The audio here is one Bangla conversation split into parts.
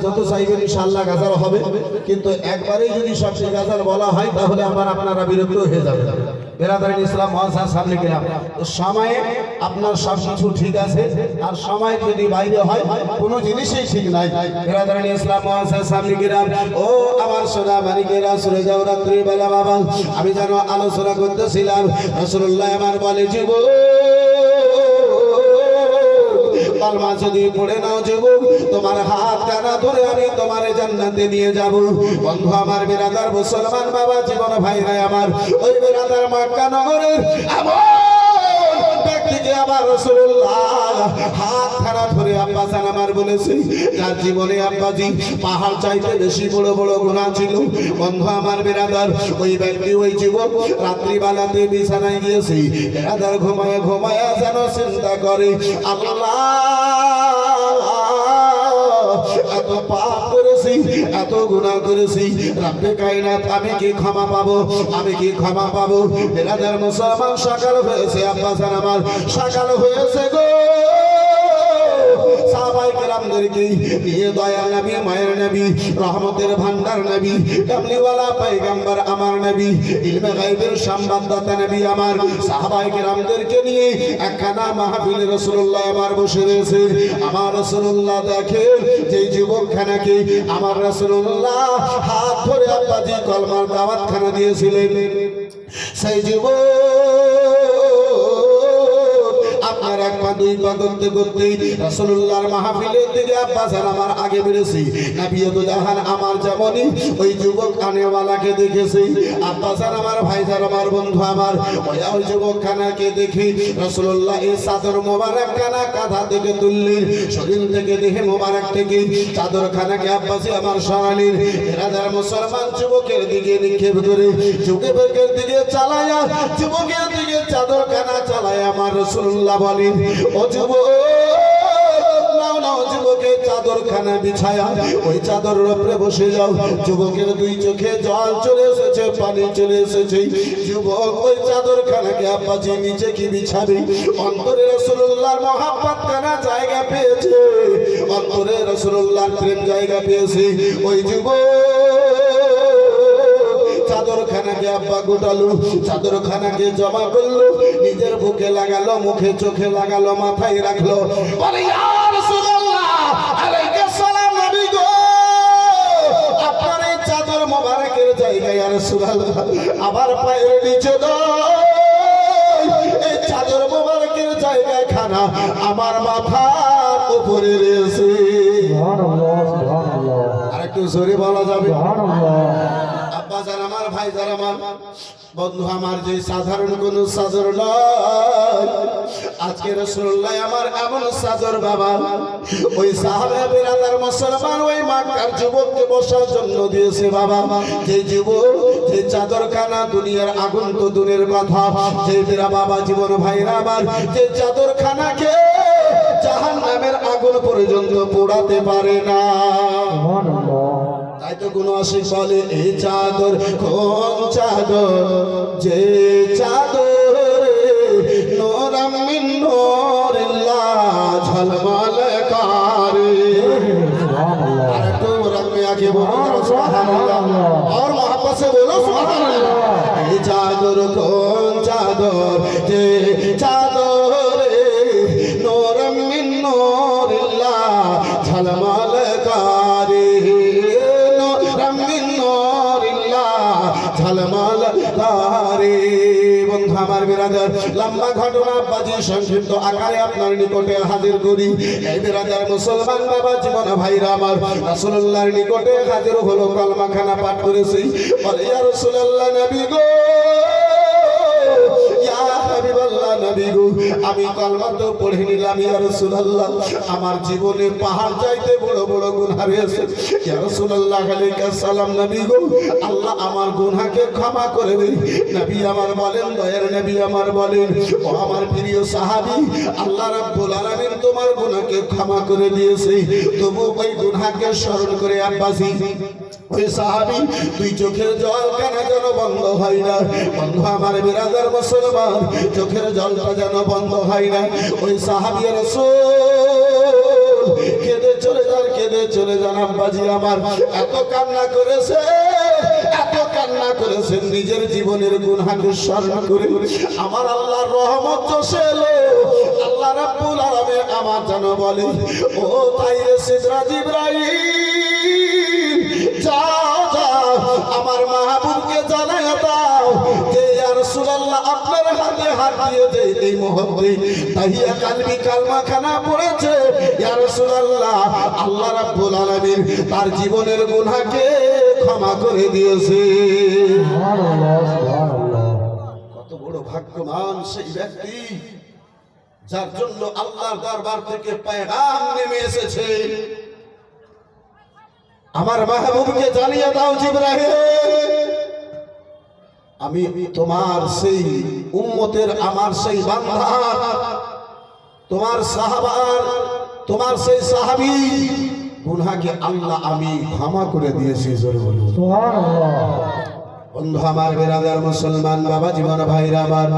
যত চাইবেন ইনশাআল্লাহ গাজাল হবে, কিন্তু একবারেই যদি সবটি গাজাল বলা হয় তাহলে আবার আপনারা বিরক্ত হয়ে যাবেন। বেরাদারিন ইসলাম মহাসার সামনে গেলাম তো সময়ে আপনার সব কিছু ঠিক আছে, আর সময় যদি বাইরে হয় কোনো জিনিসই ঠিক নাই। বেরাদারিন ইসলাম মহাসার সামনে গেলাম, ও আমার সোনা মানিকেরা সরে যাও রাত্রি বেলা বাবা, আমি যেন আলোচনা করতেছিলাম। রাসূলুল্লাহ আমার বলে জীব কালমা যদি পড়ে নাও যুবক, তোমার হাত কানা ধরে আমি তোমার জান্নাতে নিয়ে যাব। বন্ধু আমার, বিরাদার মুসলমান বাবা জীবন ভাইরা আমার, ওই বিরাদার মক্কা নগরের ব্যক্তিকে আবার রাসূলুল্লাহ হাত খানা ধরে আব্বাজান আমার বলেছে, যার জীবনে আব্বাজি পাহাড় চাইতে বেশি বড় বড় গুনাহ ছিল। বন্ধু আমার বিরাদার, ওই ব্যক্তি ওই যুবক রাত্রিবেলাতে বিছানায় গিয়েছে, বিরাদার ঘুমায় ঘুমায় যেন চিন্তা করে, আল্লাহ এত পাপ করেছি, এত গুনাহ করেছি, রব্বে কায়নাত আমি কি ক্ষমা পাবো, আমি কি ক্ষমা পাবো? বিরাদার মুসলমান, সকাল হয়েছে আব্বাজান আমার, সকাল হয়েছে গো। সাহাবায়ে কেরামদেরকে নিয়ে দয়াল নবী, মায়ের নবী, রহমতের ভান্ডার নবী, কামলিওয়ালা পয়গম্বর আমার নবী, ইলমে গায়বের সংবাদদাতা নবী আমার, সাহাবায়ে কেরামদেরকে নিয়ে একখানা মাহফিলে রাসূলুল্লাহ আমার বসে রয়েছে। আমার রাসূলুল্লাহ দেখেন যে যুবকখানাকে আমার রাসূলুল্লাহ হাত ধরে আব্বাজি কলমার দাওয়াতখানা দিয়েছিলেন, সেই যুবক আপনার এক পা দুই পা করতে করতে রাসূলুল্লাহর মাহফিলের দিকে আব্বাজান আমার আগে বেড়েছি। নবী তো জাহান আমার যেমনই ওই যুবক আনেওয়ালাকে দেখেছি। আব্বাজান আমার, ভাইজান আমার, বন্ধু আমার, ওই যুবকখানাকে দেখি রাসূলুল্লাহ এই চাদর মোবারক খানা কাঁধা থেকে তুললেন, শরীর থেকে দেহে মোবারক থেকে চাদরখানাকে আব্বাসী আমার সরালেন। এরাদার মুসলমান যুবকের দিকে নিক্ষেপ করে যুবকের দিকে চালায়া, যুবকের দিকে চাদরখানা চালায় আমার রাসূলুল্লাহ বলেন, ও যুবক নাও নাও, যুবকের চাদরখানা বিছায়া ওই চাদরের উপরে বসে যাও। যুবকের দুই চোখে জল চলে এসেছে, পানি চলে এসেছে। যুবক ওই চাদরখানাকে আব্বাজি নিচে কি বিছাবে? অন্তরে রাসূলুল্লাহর মহব্বত খানা জায়গা পেয়েছে, অন্তরে রাসূলুল্লাহর প্রেম জায়গা পেয়েছে। ওই যুবক চাদরখানাকে আব্বা গোটালো, চাদরখানাকে জমা করলো, নিজের বুকে লাগালো, মুখে চোখে লাগালো, মাথায় রাখলো, বলে ইয়া রাসূলুল্লাহ আলাইহিস সালাম, নবী গো আপনার এই চাদর মোবারকের জায়গায় ইয়া রাসূলুল্লাহ আবার পায়ের নিচে দাও, এই চাদর মোবারকের জায়গায় খানা আমার মাথার উপরে রয়েছে। সুবহানাল্লাহ, সুবহানাল্লাহ, আর একটু জোরে বলা যাবে সুবহানাল্লাহ। আব্বাজান আমার, ভাইজান আমার, বন্ধু আমার, যে সাধারণ কোন চাদর নয়, আজকে রাসূলুল্লাহ আমার এমন চাদর বাবা ওই সাহাবা বিরাদার মুসলমান ওই মক্কার যুবককে বসার জন্য দিয়েছে বাবা। যে যুবক, যে চাদরখানা দুনিয়ার আগুন তো দূরের কথা, যে বিরা বাবা জীবন ভাইরা আমার, যে চাদরখানাকে জাহান্নামের আগুন পর্যন্ত পোড়াতে পারে না। সুবহানাল্লাহ। তাই তো কোন আশিক বলে, এই চাদর কোন চাদর, যে চাদর নূরাম মিন নূরিল্লাহ ঝলমল করে। সুবহানাল্লাহ। আর একটু রকমে আগে বলো সুবহানাল্লাহ, और मोहब्बत से बोलो सुबहानअल्लाह। এই চাদর কোন চাদর, যে চাদর নূরাম মিন নূরিল্লাহ ঝলমল করে, ঝলমল করে। বন্ধু আমার বিরাদার, লম্বা ঘটনা বাজি সংক্ষিপ্ত আকারে আপনার নিকটে হাজির করি। এই বিরাদার মুসলমান বাবা জীবন ভাইরা আমার, রাসূলুল্লাহর নিকটে হাজির হলো, কলমা খানা পাঠ করেছি। বলে ইয়া রাসূলুল্লাহ, নবী গো, ইয়া হাবিবাল্লাহ, নবী গো আমি কলমা তো পড়ে নিলাম, ইয়া রাসূলুল্লাহ আমার জীবনে পাহাড় চাইতে বড় বড় গুনাহ রয়েছে। ইয়া রাসূলুল্লাহ আলাইহিস সালাম, নবী গো আল্লাহ আমার গুনাহকে ক্ষমা করে দিন। নবী আমার বলেন, দয়ার নবী আমার বলেন, ও আমার প্রিয় সাহাবী, আল্লাহ রাব্বুল আলামিন তোমার গুনাহকে ক্ষমা করে দিয়েছে, তবু ওই গুনাহকে স্মরণ করে আব্বাসী ওই সাহাবী দুই চোখের জল কেন যেন বন্ধ হয় না। বন্ধু আমার বিরাদার মুসলমান, চোখের জলটা যেন বন্ধ হয় না। ওই সাহাবী রাসূল কেঁদে চলে যান আব্বাজি আমার। এত কান্না করেছে, এত কান্না করেছেন, নিজের জীবনের গুনাহকে স্মরণ করে আমার আল্লাহর রহমত চলে এলো। আল্লাহ রাব্বুল আলামিন আমার যেন বলে, ও তাইরে সিদরা জিবরাইল, যাও যাও আমার মাহবুবকে জানায়া দাও যে ইয়া রাসূলুল্লাহ আপনার হাতে হাত দিয়ে দেই এই মুহূর্তে তাহিয়া কালবি কালমা খানা পড়েছে। ইয়া রাসূলুল্লাহ আল্লাহ রাব্বুল আলামিন তার জীবনের গুনাহকে ক্ষমা করে দিয়েছে। সুবহানাল্লাহ, সুবহানাল্লাহ। কত বড় ভাগ্যবান সেই ব্যক্তি যার জন্য আল্লাহর দরবার থেকে পেগাম নেমে এসেছে। আমার মাহবুবকে জানিয়ে দাও জিবরাইল, আমি তোমার সেই উম্মতের, আমার সেই বান্দা, তোমার সাহাবার, তোমার সেই সাহাবী গুনাহকে আল্লাহ আমি ক্ষমা করে দিয়েছি। জোরে বলুন সুবহানাল্লাহ। বন্ধু আমার, বেরাদার মুসলমান বাবা জীবন ভাইরা আমার,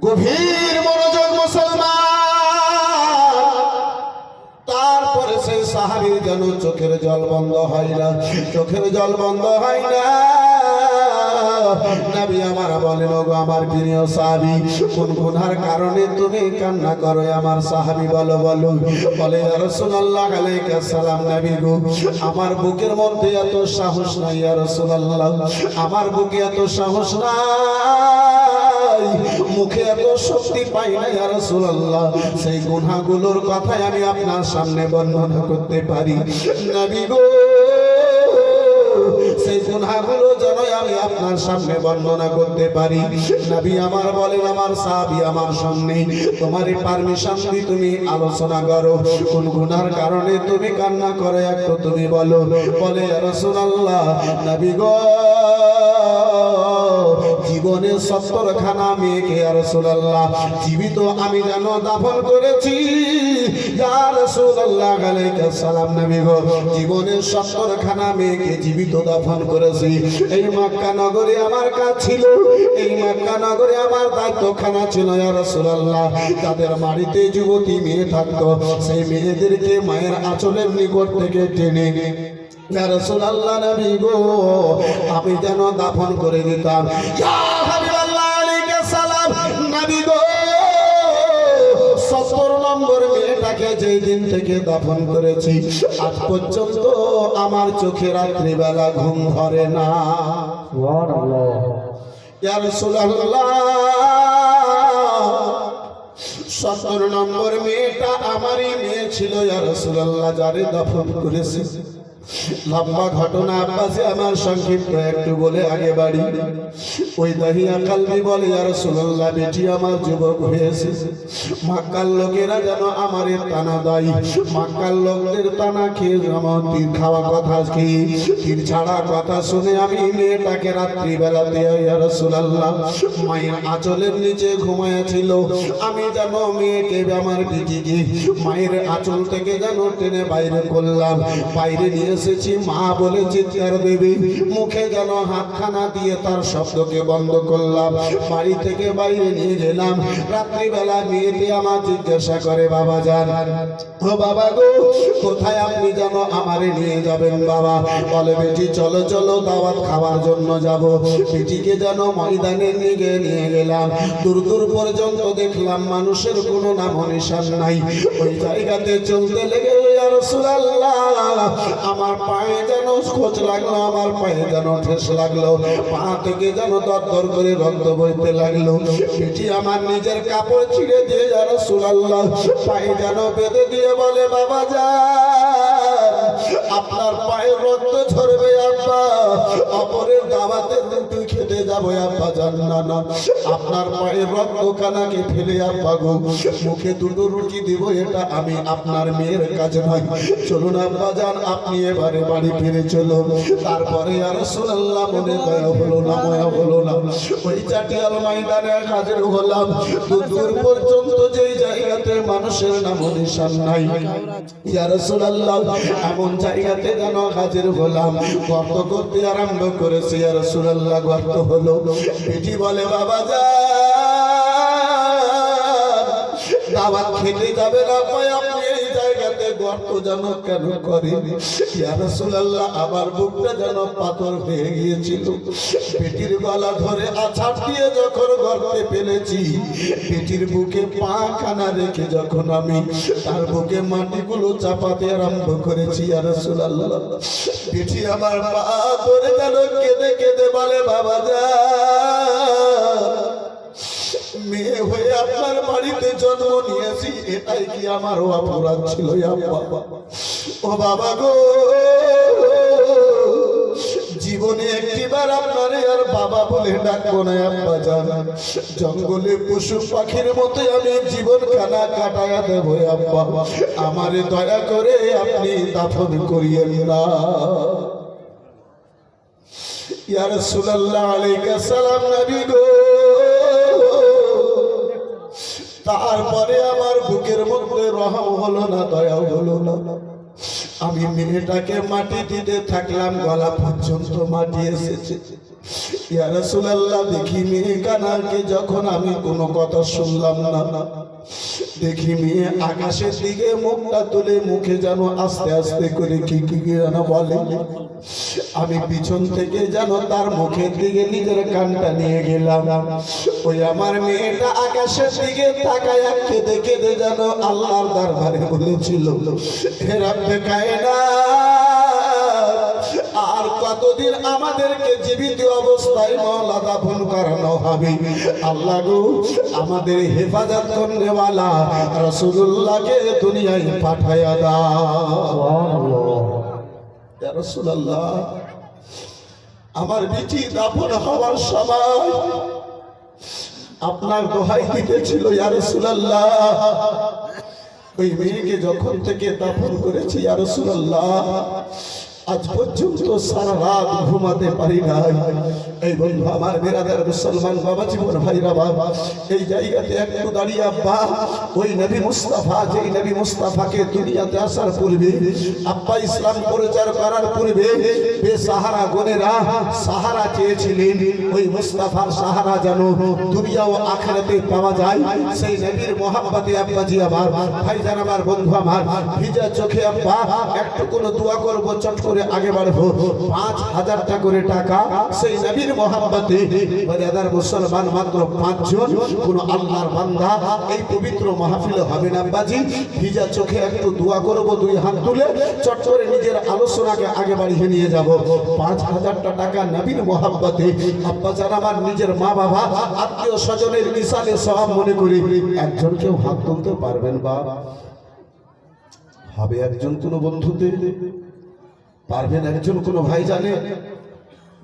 গভীর মনোযোগ মুসলমান। তারপরে সেই সাহাবীর যেন চোখের জল বন্ধ হয় না, চোখের জল বন্ধ হয় না। নবী আমার বলেন, ওগো আমার প্রিয় সাহাবী, কোন গুনার কারণে তুমি কান্না করো? আমার সাহাবী বলো বলো, বলে ইয়া রাসূলুল্লাহ আলাইহিস সালাম, নবী গো আমার বুকের মধ্যে এত সাহস নাই ইয়া রাসূলুল্লাহ, আমার বুকে এত সাহস নাই, মুখে এত শক্তি পাই না ইয়া রাসূলুল্লাহ, সেই গুনাহগুলোর কথাই আমি আপনার সামনে বর্ণনা করতে পারি। নবী গো সেই গুনাহগুলো যেন আমি আপনার সামনে বর্ণনা করতে পারি। নবী আমার বলেন, আমার সাহাবী আমার সামনে তোমারই পারমিশন দি তুমি আলোচনা করো, কোন গুনার কারণে তুমি কান্না করো একটু তুমি বলো। বলে ইয়া রাসূলুল্লাহ, নবী গো জীবনে 70 খানা মেয়েকে ইয়া রাসূলুল্লাহ জীবিত আমি যেন দাফন করেছি। ইয়া রাসূলুল্লাহ আলাইহিস সালাম, নবী গো জীবনে 70 খানা মেয়েকে জীবিত দাফন করেছি। এই মক্কা নগরে আমার কাজ ছিল, এই মক্কা নগরে আমার দায়িত্বখানা ছিল ইয়া রাসূলুল্লাহ। যাদের বাড়িতে যুবতী মেয়ে থাকতো সেই মেয়েদেরকে মায়ের আঁচলের নিকট থেকে টেনে ইয়া রাসূলুল্লাহ নবী গো আমি যেন দাফন করে দিতাম। ইয়া হাবিবাল্লাহ আলাইহিস সালাম, নবী গো 70 নম্বর মেয়েটাকে যেই দিন থেকে দাফন করেছি আজ পর্যন্ত আমার চোখে রাত্রি বেলা ঘুম ধরে না। সুবহানাল্লাহ। ইয়া রাসূলুল্লাহ 70 নম্বর মেয়েটা আমারই মেয়ে ছিল ইয়া রাসূলুল্লাহ, যারে দাফন করেছি। লম্বা ঘটনা আব্বাসে আমার সংক্ষিপ্ত একটু বলে আগে বাড়ি। ওই দাহিয়া কালবি বলে, ইয়া রাসূলুল্লাহ বেটি আমার যুবক হয়েছে, মক্কার লোকেরা যেন আমারে টানা দেয়, মক্কার লোকদের টানা খেয়ে আমার তীর খাওয়া কথা খেয়ে তীর ছাড়া কথা শুনে আমি মেয়েটাকে রাত্রিবেলাতে ইয়া রাসূলুল্লাহ মায়ের আঁচলের নিচে ঘুমাইয়াছিল। আমি যেন মেয়েকে আমার বেটিকে মায়ের আঁচল থেকে যেন টেনে বাইরে করলাম, বাইরে নিয়ে এসেছি। মা বলে চিৎকার দেবে, মুখে যেন হাতখানা দিয়ে তার শব্দকে বন্ধ করলাম, বাড়ি থেকে বাইরে নিয়ে গেলাম। রাত্রিবেলা মেয়েটি আমার জিজ্ঞাসা করে, বাবা যান, ও বাবা গো কোথায় আপনি যেন আমারে নিয়ে যাবেন? বাবা বলে, বেটি চলো চলো দাওয়াত খাওয়ার জন্য যাব। বেটিকে যেন ময়দানে নিয়ে গেলাম। দূর দূর পর্যন্ত দেখলাম মানুষের কোনো নাম নিশান নাই। ওই জায়গাতে চলতে লেগে ইয়া রাসূলুল্লাহ আমার পায়ে যেন খোঁচ লাগলো, আমার পায়ে যেন ঠেস লাগলো, পা থেকে যেন দরদর করে রক্ত বইতে লাগলো। বেটি আমার নিজের কাপড় ছিঁড়ে দিয়ে ইয়া রাসূলুল্লাহ পায়ে যেন বেঁধে দিয়ে বলে, বাবা যান আপনার পায়ে রক্ত ঝরবে আব্বা, অপরের দাওয়াতে রুটি খেতে যাবো আব্বা যান না না, আপনার পায়ে রক্ত কানাকে ফেলে আব্বা গো মুখে দুটো রুটি দিব, এটা আমি আপনার মেয়ের কাজ নয়, চলুন আব্বা যান আপনি এবারে বাড়ি ফিরে চলুন। তারপরে ইয়া রাসূলুল্লাহ মনে দয়া হলো না, মায়া হলো না, ওই চাটিয়াল ময়দানে হাজির হলাম। দূর পর্যন্ত যেই জায়গাতে মানুষের নাম নিশান নাই ইয়া রাসূলুল্লাহ এমন জায়গাতে যেন হাজির হলাম। গর্ত করতে আরম্ভ করেছে ইয়া রাসূলুল্লাহ, গর্ত হলো। বেটি বলে, বাবা যান দাওয়াত খেতে যাবে না, আপনি এই জায়গাতে গর্ত যেন কেন করে ইয়া রাসূলুল্লাহ আমার বুকটা যেন পাথর হয়ে গিয়েছিল পেটির গলা ধরে আছাড় দিয়ে যখন গর্তে ফেলেছি পেটির বুকে পা খানা রেখে যখন আমি তার বুকে মাটিগুলো চাপাতে আরম্ভ করেছি ইয়া রাসূলুল্লাহ পেটি আমার পা ধরে যেন কেঁদে কেঁদে বলে বাবা যা মেয়ে হয়ে আপনার বাড়িতে জন্ম নিয়েছি এটাই কি আমারও অপরাধ ছিল বাবা ও বাবা গো জীবনে একটিবার আপনারে আর বাবা বলে ডাকবো না আব্বা জান জঙ্গলে পশু পাখির মতো আমি জীবন খানা কাটায়া দেবো আব্বা আমারে দয়া করে আপনি দাফন করিয়েন না ইয়া রাসূলুল্লাহ আলাইহিস সালাম নবী গো তারপরে আমার বুকের মধ্যে রহম হলো না দয়া হলো না আমি মেয়েটাকে মাটি দিতে থাকলাম গলা পর্যন্ত মাটি এসেছে ইয়া রাসূলুল্লাহ দেখি মেয়ে কানাকে যখন আমি কোনো কথা শুনলাম না দেখি মেয়ে আকাশের দিকে মুখটা তুলে মুখে যেন আস্তে আস্তে করে কি কি যেন বলে আমি পিছন থেকে যেন তার মুখের দিকে নিজের কানটা নিয়ে গেলাম ওই আমার মেয়েটা আকাশের দিকে তাকায় কেঁদে কেঁদে যেন আল্লাহর দরবারে বলেছিল হে রব্বে কায়নাত আর কতদিন আমাদেরকে জীবিত অবস্থায় মওলা দাফন করানো হবে আল্লাহ গো আমাদের হেফাজত করনেওয়ালা রাসূলুল্লাহকে দুনিয়ায় পাঠায়া দাও ইয়া রাসূলুল্লাহ আমার বিটি দাফন হওয়ার সময় আপনার দোহাই দিতেছিল ইয়া রাসূলুল্লাহ ওই মেয়েকে যখন থেকে দাফন করেছি ইয়া রাসূলুল্লাহ আজ পর্যন্ত সারা রাত ঘুমাতে পারি নাই এই বন্ধু আমার বিরাদার মুসলমান বাবা জীবন ভাইরা বাবা এই জায়গাতে একটু দাঁড়িয়ে আব্বা ওই নবী মুস্তাফা যেই নবী মুস্তাফাকে দুনিয়াতে আসার পূর্বে আব্বা ইসলাম প্রচার করার পূর্বে বেসাহারা গোনেরা সাহারা চেয়েছিলেন ওই মুস্তাফার সাহারা যেন দুনিয়া ও আখিরাতে পাওয়া যায় সেই নবীর মহব্বতে আব্বা জি আমার ভাইজান আমার বন্ধু আমার ভিজা চোখে আব্বা একটু কোনো দোয়া করব চট করে আগে বাড়বো 5000 টাকা করে টাকা সেই নবীর মহব্বতে বাজাদার মুসলমান মাত্র 5 জন কোন আল্লাহর বান্দা এই পবিত্র মাহফিলে হবে না বাজি ভিজা চোখে একটু দোয়া করব দুই হাত তুলে চট করে নিজের আলোচনাকে আগে বাড়িয়ে নিয়ে যাব 5000 টাকা নবীর মহব্বতে আব্বা জান আমার নিজের মা বাবা আত্মীয় স্বজনের মিসালে সওয়াব মনে করি একজন কেউ হাত তুলতে পারবেন বা হবে একজন কোন বন্ধুতে পারবেন একজন কোনো ভাই জানে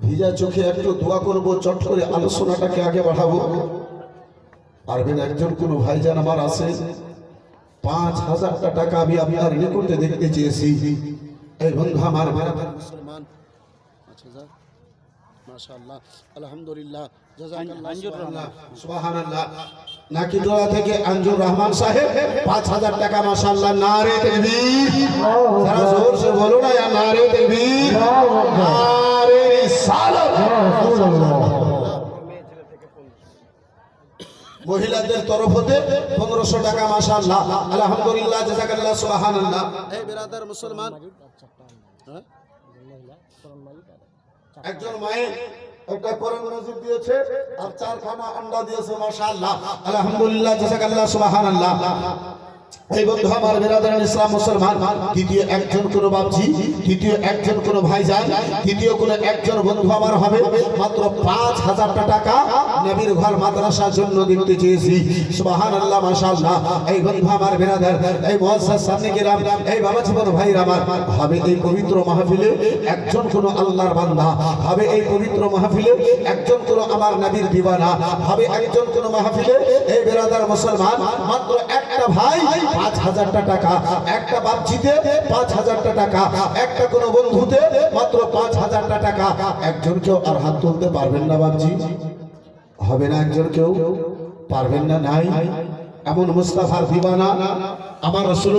ভিজা চোখে একটু দোয়া করব চট করে আলোচনাটাকে আগে বাড়াবো পারবেন একজন কোনো ভাই জান আমার আছে 5000 টাকা আমি আপনার নিকটে দেখতে চেয়েছি এই বন্ধু আমার মুসলমান 5000 মাশাআল্লাহ আলহামদুলিল্লাহ জাযাকাল্লাহ সুবহানাল্লাহ নাকিদোলা থেকে আঞ্জুর রহমান সাহেব 5000 টাকা মাশাআল্লাহ নারে তাকবীর যারা জোর से बोलो ना या नारे तकबीर नारे रिसालत মহিলাদের তরফ হতে 1500 টাকা মাশাআল্লাহ আলহামদুলিল্লাহ জাযাকাল্লাহ সুবহানাল্লাহ এই বিরাদার মুসলমান একজন মায়ের একটা কোরআন মাজিদ দিয়েছে আর 4খানা আন্ডা দিয়েছে মাশাআল্লাহ আলহামদুলিল্লাহ জাযাকাল্লাহ সুবহানাল্লাহ এই বন্ধু আমার বিরাদার ইসলাম মুসলমান দ্বিতীয় একজন কোন বাপজি তৃতীয় একজন কোন ভাইজান তৃতীয় কোন একজন বন্ধু আমার হবে মাত্র 5000 টাকা নবীর ঘর মাদ্রাসার জন্য দিতে চেয়েছি সুবহানাল্লাহ মাশাআল্লাহ এই বন্ধু আমার বিরাদার এই মুআজ্জাজ সামনে গেলাম এই বাবা জীবন ভাইরা আমার হবে এই পবিত্র মাহফিলে একজন কোন আল্লাহর বান্দা হবে এই পবিত্র মাহফিলে একজন কোন আমার নবীর দিওয়ানা হবে একজন কোন মাহফিলে এই বিরাদার মুসলমান মাত্র একটা ভাই 5000 টাকা একটা বাপজিতে 5000 টাকা একটা কোন বন্ধুতে মাত্র 5000 টাকা একজন কেউ আর হাত তুলতে পারবেন না বাপজি হবে না একজন কেউ পারবেন না নাই এমন মুস্তাফার দিওয়ানা আমার রাসূল